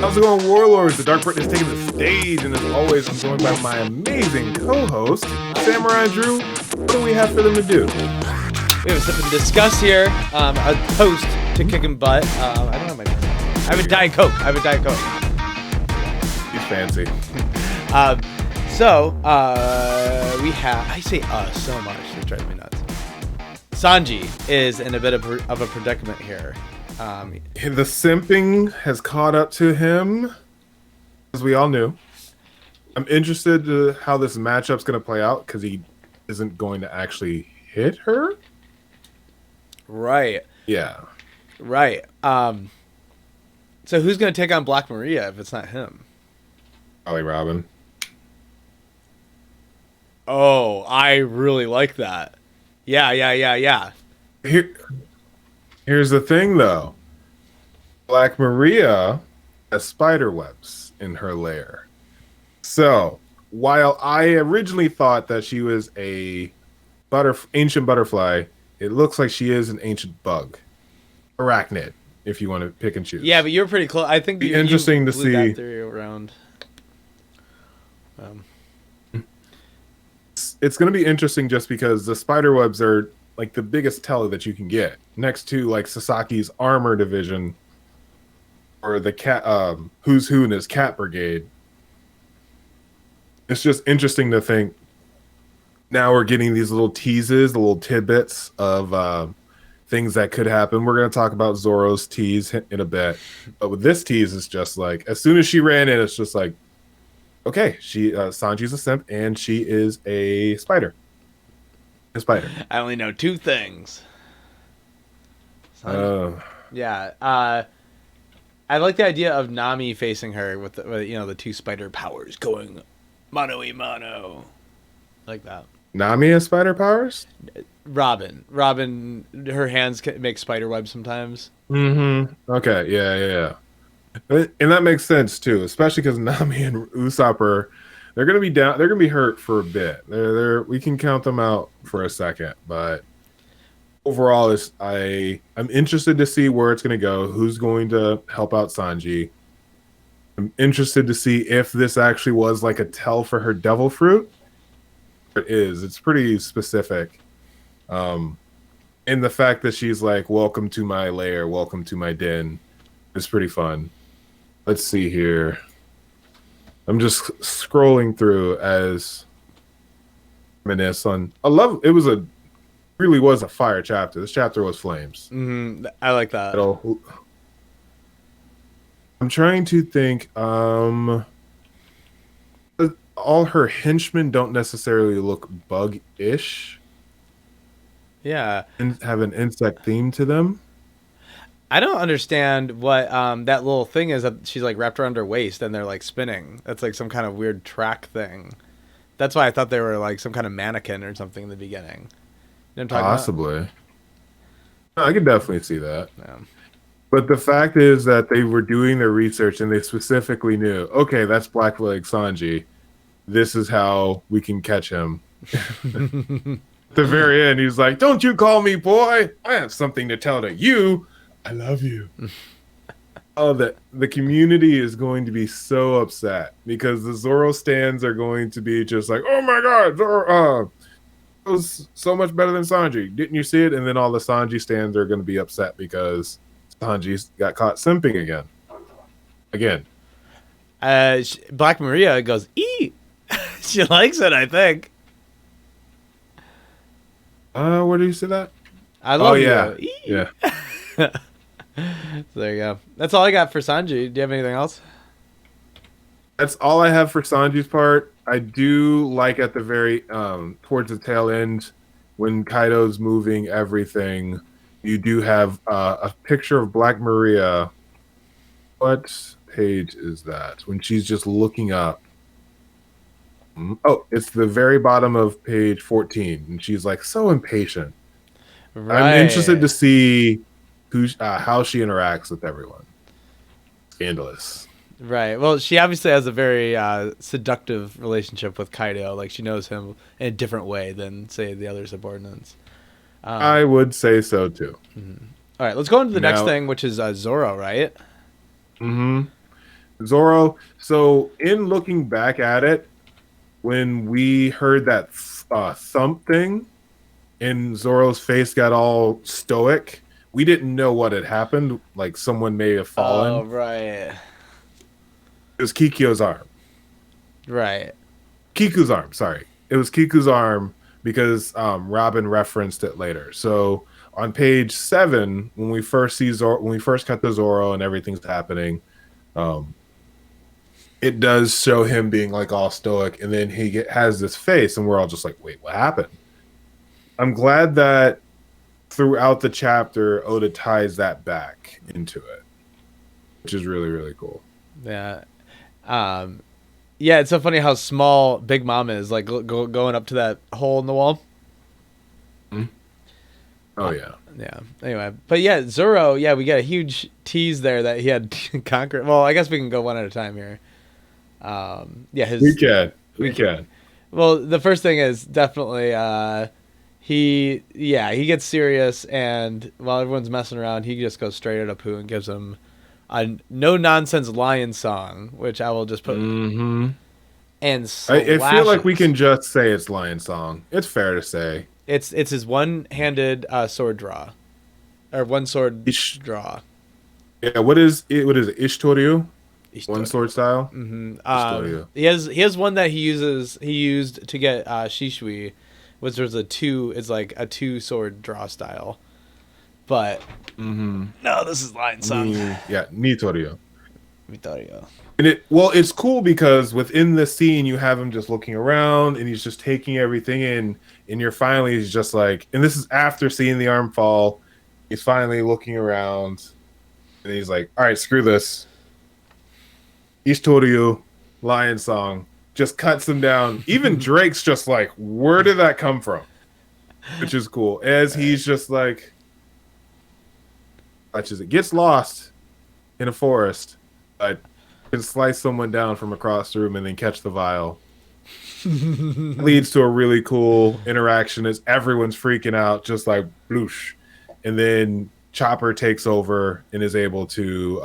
How's it going, Warlords? The DarkBritton is taking the stage, and as always, I'm joined by my amazing co-host, Samurai and Drew. What do we have for them to do? We have something to discuss here. A toast to kicking butt. I don't have my. I have a Diet Coke. He's fancy. We have. I say us so much. It drives me nuts. Sanji is in a bit of a predicament here. The simping has caught up to him, as we all knew. I'm interested to how this matchup's going to play out, because he isn't going to actually hit her. Right. Yeah. Right. So who's going to take on Black Maria if it's not him? Probably Robin. Oh, I really like that. Yeah. Here's the thing, though. Black Maria has spider webs in her lair. So, while I originally thought that she was a ancient butterfly, it looks like she is an ancient bug. Arachnid, if you want to pick and choose. Yeah, but you're pretty close. I think interesting to blew see that theory around. It's going to be interesting just because the spider webs are like the biggest tell that you can get, next to like Sasaki's armor division or the cat who's who in his cat brigade. It's just interesting to think now we're getting these little teases, the little tidbits of things that could happen. We're going to talk about Zoro's tease in a bit, but with this tease, it's just like as soon as she ran in, it's just like, okay, Sanji's a simp and she is a spider. I only know two things. Yeah. I like the idea of Nami facing her with the two spider powers going mano a mano. Like that. Nami has spider powers? Robin, her hands can make spider webs sometimes. Mm-hmm. Okay, yeah. And that makes sense too, especially because Nami and Usopp they're gonna be down. They're gonna be hurt for a bit. We can count them out for a second, but overall, I'm interested to see where it's gonna go. Who's going to help out Sanji? I'm interested to see if this actually was like a tell for her devil fruit. It is. It's pretty specific. And the fact that she's like, "Welcome to my lair. Welcome to my den," is pretty fun. Let's see here. I'm just scrolling through as reminisce on. It really was a fire chapter. This chapter was flames. Mm-hmm. I like that. I'm trying to think. All her henchmen don't necessarily look bug-ish. Yeah, And have an insect theme to them. I don't understand what that little thing is that she's like wrapped around her waist and they're like spinning. That's like some kind of weird track thing. That's why I thought they were like some kind of mannequin or something in the beginning. You know what I'm talking Possibly. About? No, I could definitely see that. Yeah. But the fact is that they were doing their research and they specifically knew, okay, that's Blackleg Sanji. This is how we can catch him. At the very end, he's like, "Don't you call me boy. I have something to tell to you. I love you." Oh, the community is going to be so upset because the Zoro stands are going to be just like, "Oh my god, Zoro was so much better than Sanji. Didn't you see it?" And then all the Sanji stands are going to be upset because Sanji got caught simping again. Black Maria goes, "Ee." She likes it, I think. Where do you see that? I love you. Yeah. So there you go. That's all I got for Sanji. Do you have anything else? That's all I have for Sanji's part. I do like at the very towards the tail end when Kaido's moving everything. You do have a picture of Black Maria. What page is that? When she's just looking up. Oh, it's the very bottom of page 14, and she's like so impatient. Right. I'm interested to see how she interacts with everyone. Scandalous. Right. Well, she obviously has a very seductive relationship with Kaido. Like she knows him in a different way than, say, the other subordinates. I would say so too. Mm-hmm. All right, let's go into the next thing, which is Zoro, right? Hmm. Zoro. So in looking back at it, when we heard that thump thing and Zoro's face got all stoic, we didn't know what had happened. Like someone may have Oh, fallen. right. It was Kikyo's arm. Right. Kiku's arm. Sorry, it was Kiku's arm because Robin referenced it later. So on page 7, when we first see Zoro, when we first cut to Zoro and everything's happening, um, it does show him being like all stoic, and then has this face, and we're all just like, "Wait, what happened?" I'm glad that throughout the chapter, Oda ties that back into it, which is really really cool. Yeah. Um, yeah, it's so funny how small Big Mom is, like going up to that hole in the wall. Mhm. Oh yeah. Yeah. Anyway, but yeah, Zoro. Yeah, we got a huge tease there that he had conquered. Well, I guess we can go one at a time here. Yeah, We his can. we We can. well, the first thing is definitely he gets serious, and while everyone's messing around, he just goes straight at Apu and gives him a no nonsense lion song, which I will just put Hmm. and I feel like we slashes. can just say it's Lion Song. It's fair to say. It's his one-handed sword draw, or one sword Ish, draw. yeah, what is it? What is it? Ishtoryu? One Ishtori. sword style? Hmm. Ishtoryu. He has one that he used to get Shishui, which was is like a two sword draw style. But Mm-hmm. no, this is Lion Song. Yeah, Nitoryu. Vitorio. And it's cool because within the scene you have him just looking around and he's just taking everything in, and you're finally he's just like, and this is after seeing the arm fall, he's finally looking around and he's like, all right, screw this. Ishtoryu, Lion Song, just cuts him down. Even Drake's just like, where did that come from? Which is cool. As Right. he's just like, it gets lost in a forest, but can slice someone down from across the room and then catch the vial. Leads to a really cool interaction as everyone's freaking out, just like bloosh. And then Chopper takes over and is able to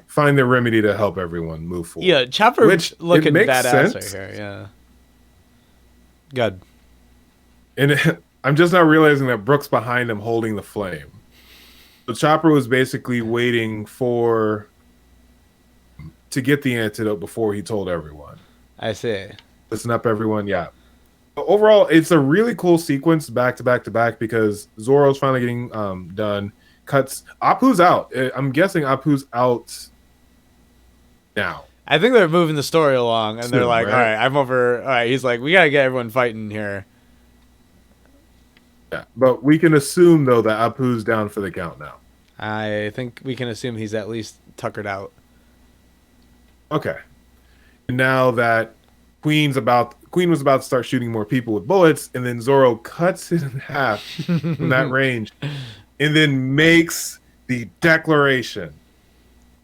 find the remedy to help everyone move forward. Yeah, Chopper Which it looking makes badass right sense. here. Yeah. Good. And I'm just now realizing that Brooke's behind him holding the flame. So Chopper was basically waiting to get the antidote before he told everyone. I see. Listen up, everyone. Yeah. But overall, it's a really cool sequence back to back to back because Zoro's finally getting done. Cuts. Apu's out. I'm guessing Apu's out now. I think they're moving the story along, and they're Soon, like, "All right? right, I'm over." All right, he's like, "We gotta get everyone fighting here." Yeah. But we can assume though that Apu's down for the count now. I think we can assume he's at least tuckered out. Okay. And now that Queen was about to start shooting more people with bullets, and then Zoro cuts it in half from that range, and then makes the declaration: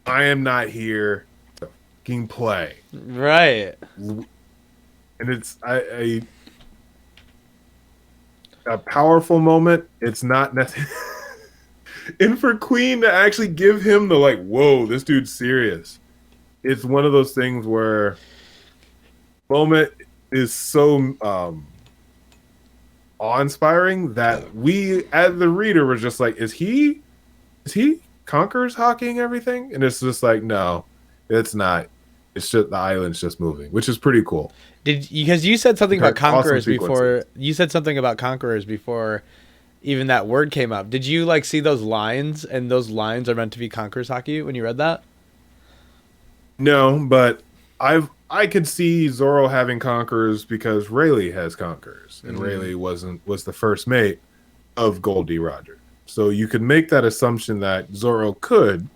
"I am not here to fucking play." Right. And it's a powerful moment. It's not necessary. And for Queen to actually give him the like, whoa, this dude's serious. It's one of those things where moment is so awe-inspiring that we, as the reader, were just like, is he conquers hockeying everything? And it's just like, no, it's not. It's just the island's just moving, which is pretty cool. Because you said something about Awesome conquerors before. sequences. You said something about conquerors before even that word came up. Did you like see those lines, and those lines are meant to be conquerors hockey when you read that? No, but I could see Zoro having conquerors because Rayleigh has conquerors, and Rayleigh was the first mate of Goldie Roger. So you could make that assumption that Zoro could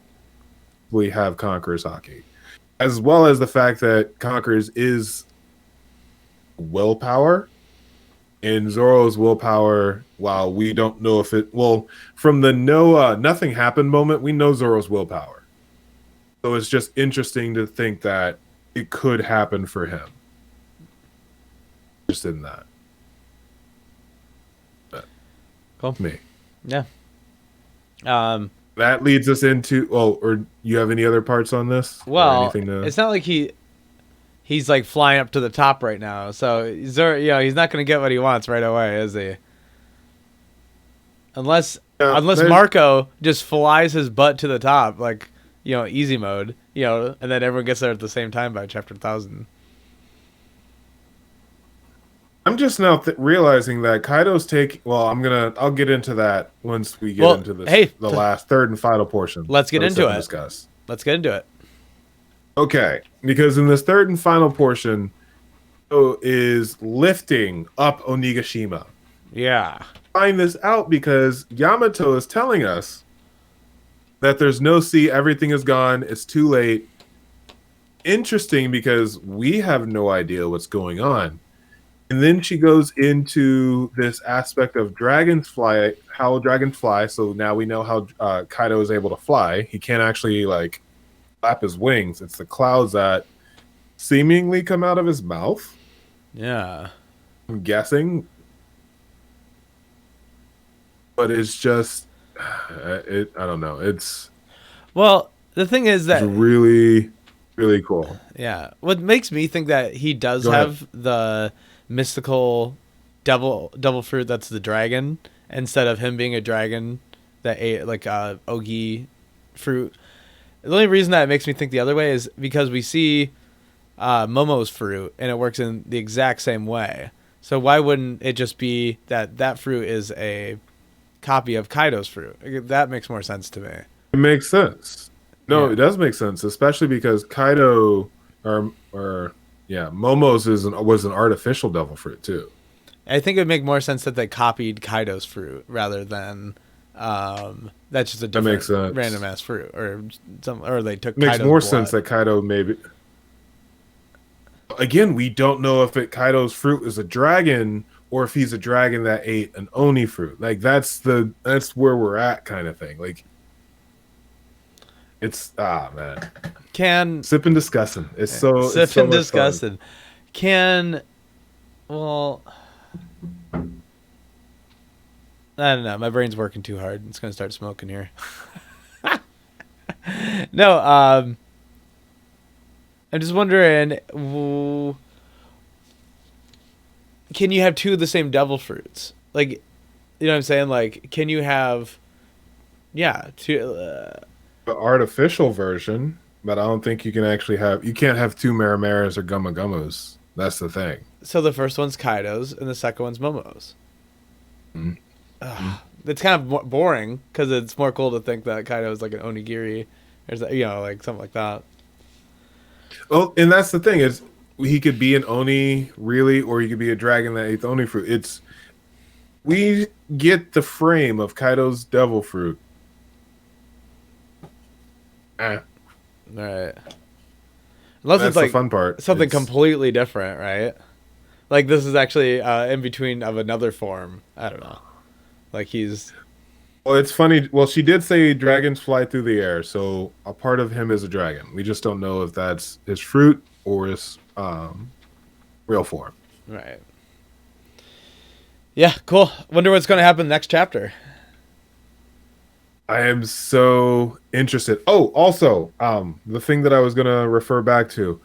we have conquerors hockey, as well as the fact that conquerors is willpower, and Zoro's willpower. While we don't know if it from the nothing happened moment, we know Zoro's willpower. So it's just interesting to think that it could happen for him. Just in that. But Cool. me. Yeah. that leads us into, well, or you have any other parts on this or Well, anything to? it's not like he's like flying up to the top right now. So Zoro, he's not going to get what he wants right away, is he? Unless Yeah, Marco just flies his butt to the top, like, easy mode, and then everyone gets there at the same time by chapter 1000. I'm just now realizing that Kaido's well, I'll get into that once we get into this, hey, the last third and final portion. Let's get into it. Discuss. Let's get into it. Okay, because in this third and final portion, is lifting up Onigashima. Yeah. Find this out because Yamato is telling us that there's no sea, everything is gone, it's too late. Interesting because we have no idea what's going on. And then she goes into this aspect of dragonfly, how dragons fly. So now we know how Kaido is able to fly. He can't actually like flap his wings. It's the clouds that seemingly come out of his mouth. Yeah. I'm guessing. But it's just, I don't know. Well, the thing is that it's really, really cool. Yeah. What makes me think that he does have the mystical devil fruit that's the dragon, instead of him being a dragon that ate like ogi fruit. The only reason that it makes me think the other way is because we see Momo's fruit and it works in the exact same way. So why wouldn't it just be that fruit is a copy of Kaido's fruit? That makes more sense to me. It makes sense. No, It does make sense, especially because Kaido Momo's was an artificial devil fruit too. I think it would make more sense that they copied Kaido's fruit rather than that's just a different random ass fruit, or they took. Makes Kaido's more blood. sense that Kaido maybe. Again, we don't know if Kaido's fruit is a dragon or if he's a dragon that ate an oni fruit. Like that's where we're at, kind of thing. Like it's man. Sip and discussing. It's so sip it's so and discussing. I don't know. My brain's working too hard. It's gonna start smoking here. No, I'm just wondering, can you have two of the same devil fruits? Like, you know what I'm saying? Like, can you have, two... the artificial version, but I don't think you can actually you can't have two Marimaras or Gumma Gummas. That's the thing. So the first one's Kaido's and the second one's Momo's. It's kind of boring because it's more cool to think that Kaido is like an onigiri, or like something like that. Well, and that's the thing is he could be an oni really, or he could be a dragon that ate the oni fruit. We get the frame of Kaido's devil fruit. Right. Unless that's it's like the fun part. Something completely different, right? Like this is actually in between of another form. I don't know. Like he's. Well, it's funny. Well, she did say dragons fly through the air, so a part of him is a dragon. We just don't know if that's his fruit or his real form. Right. Yeah, cool. Wonder what's going to happen next chapter. I am so interested. Oh, also, the thing that I was going to refer back to,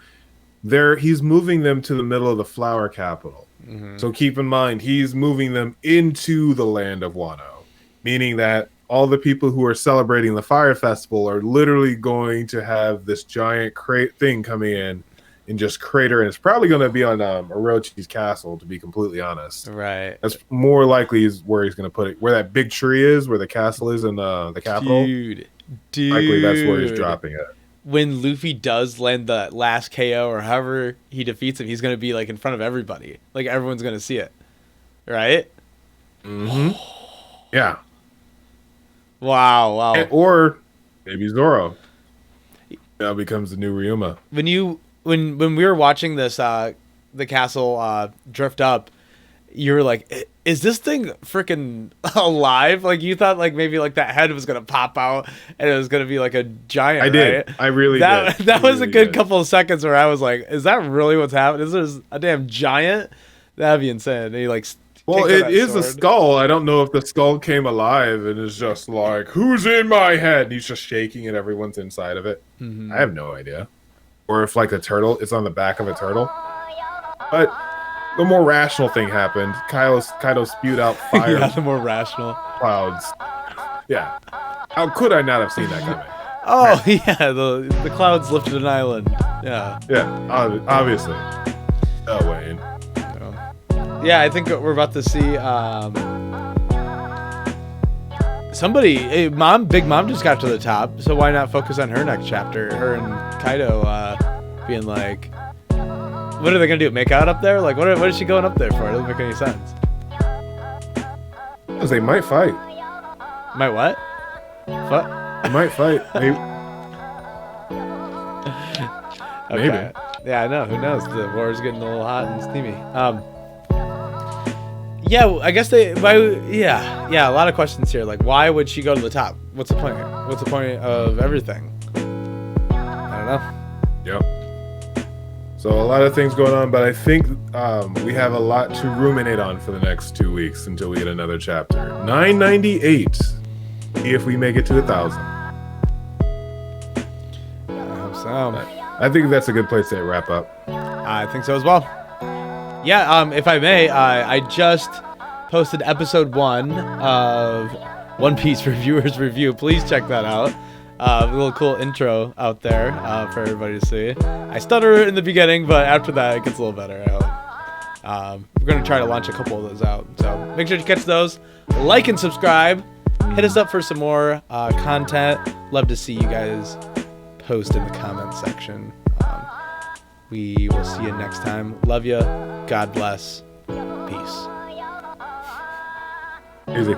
he's moving them to the middle of the flower capital. Mm-hmm. So keep in mind, he's moving them into the land of Wano, meaning that all the people who are celebrating the Fire Festival are literally going to have this giant thing coming in and just crater, and it's probably going to be on Orochi's castle, to be completely honest. Right. That's more likely is where he's going to put it. Where that big tree is, where the castle is in the capital. Dude. Likely that's where he's dropping it. When Luffy does land the last KO or however he defeats him, he's going to be like in front of everybody. Like everyone's going to see it. Right? Mm-hmm. Yeah. Wow. Or maybe Zoro now becomes the new Ryuma. When we were watching this the castle drift up, you were like, is this thing freaking alive? Like you thought like maybe like that head was gonna pop out and it was gonna be like a giant. I did. Right? I really did. That was a good couple of seconds where I was like, is that really what's happening? Is there a damn giant? That'd be insane. And Well, Take it that is a sword. skull. I don't know if the skull came alive and is just like, who's in my head? And he's just shaking and everyone's inside of it. Mm-hmm. I have no idea. Or if like a turtle, it's on the back of a turtle. But the more rational thing happened. Kaido spewed out fire Yeah, the more rational. clouds. Yeah. How could I not have seen that coming? Oh yeah, the clouds lifted an island. Yeah. Yeah, obviously. Oh, Wayne. Yeah, I think we're about to see somebody. Hey, Big Mom just got to the top, so why not focus on her next chapter? Her and Kaido being like, what are they gonna do? Make out up there? Like, what is she going up there for? It doesn't make any sense. Because they might fight. Might what? What? They might fight. Maybe. Okay. Maybe. Yeah, I know. Who knows? The war is getting a little hot and steamy. Yeah, I guess yeah, a lot of questions here. Like, why would she go to the top? What's the point? What's the point of everything? I don't know. Yep. So a lot of things going on, but I think we have a lot to ruminate on for the next 2 weeks until we get another chapter. 998. See if we make it to 1,000. I hope so. I think that's a good place to wrap up. I think so as well. Yeah, if I may, I just posted episode 1 of One Piece Reviewers Review. Please check that out. A little cool intro out there for everybody to see. I stutter in the beginning, but after that, it gets a little better, I hope. We're going to try to launch a couple of those out. So make sure to catch those. Like and subscribe. Hit us up for some more content. Love to see you guys post in the comment section. We will see you next time. Love you. God bless. Peace. Easy.